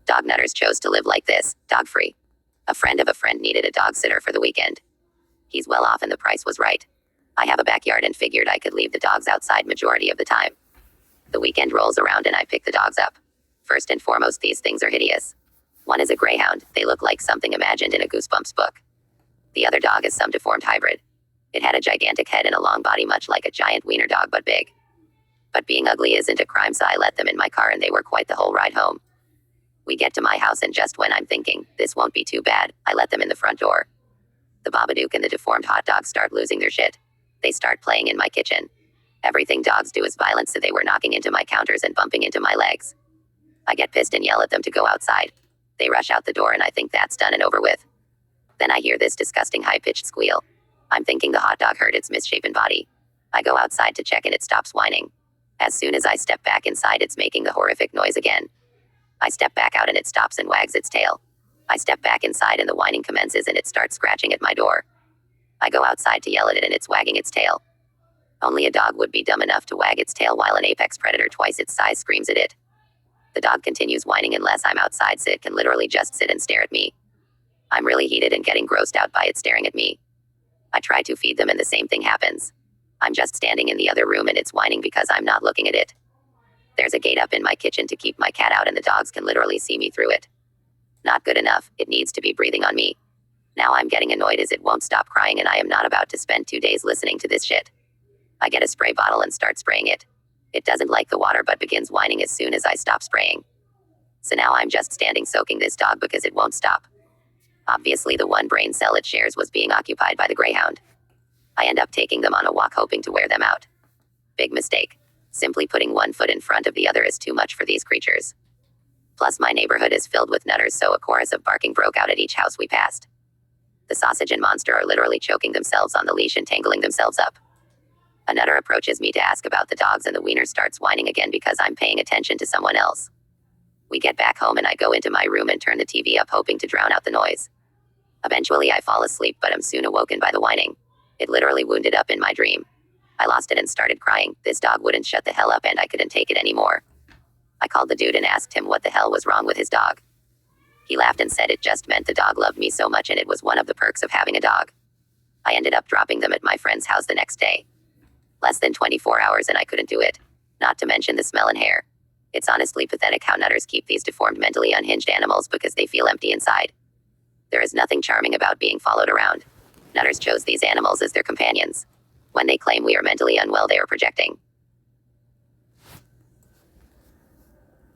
Dog nutters chose to live like this, dog-free. A friend of a friend needed a dog sitter for the weekend. He's well off and the price was right. I have a backyard and figured I could leave the dogs outside majority of the time. The weekend rolls around and I pick the dogs up. First and foremost, these things are hideous. One is a greyhound. They look like something imagined in a Goosebumps book. The other dog is some deformed hybrid. It had a gigantic head and a long body much like a giant wiener dog but big. But being ugly isn't a crime, so I let them in my car and they were quite the whole ride home. We get to my house and just when I'm thinking, this won't be too bad, I let them in the front door. The Babadook and the deformed hot dog start losing their shit. They start playing in my kitchen. Everything dogs do is violent, so they were knocking into my counters and bumping into my legs. I get pissed and yell at them to go outside. They rush out the door and I think that's done and over with. Then I hear this disgusting high-pitched squeal. I'm thinking the hot dog hurt its misshapen body. I go outside to check and it stops whining. As soon as I step back inside, it's making the horrific noise again. I step back out and it stops and wags its tail. I step back inside and the whining commences and it starts scratching at my door. I go outside to yell at it and it's wagging its tail. Only a dog would be dumb enough to wag its tail while an apex predator twice its size screams at it. The dog continues whining unless I'm outside, so it can literally just sit and stare at me. I'm really heated and getting grossed out by it staring at me. I try to feed them and the same thing happens. I'm just standing in the other room and it's whining because I'm not looking at it. There's a gate up in my kitchen to keep my cat out and the dogs can literally see me through it. Not good enough, it needs to be breathing on me. Now I'm getting annoyed as it won't stop crying and I am not about to spend 2 days listening to this shit. I get a spray bottle and start spraying it. It doesn't like the water but begins whining as soon as I stop spraying. So now I'm just standing soaking this dog because it won't stop. Obviously the one brain cell it shares was being occupied by the greyhound. I end up taking them on a walk hoping to wear them out. Big mistake. Simply putting one foot in front of the other is too much for these creatures. Plus my neighborhood is filled with nutters, so a chorus of barking broke out at each house we passed. The sausage and monster are literally choking themselves on the leash and tangling themselves up. A nutter approaches me to ask about the dogs and the wiener starts whining again because I'm paying attention to someone else. We get back home and I go into my room and turn the TV up hoping to drown out the noise. Eventually I fall asleep but I'm soon awoken by the whining. It literally wounded up in my dream. I lost it and started crying. This dog wouldn't shut the hell up and I couldn't take it anymore. I called the dude and asked him what the hell was wrong with his dog. He laughed and said it just meant the dog loved me so much and it was one of the perks of having a dog. I ended up dropping them at my friend's house the next day. Less than 24 hours and I couldn't do it. Not to mention the smell and hair. It's honestly pathetic how nutters keep these deformed, mentally unhinged animals because they feel empty inside. There is nothing charming about being followed around. Nutters chose these animals as their companions. When they claim we are mentally unwell, they are projecting.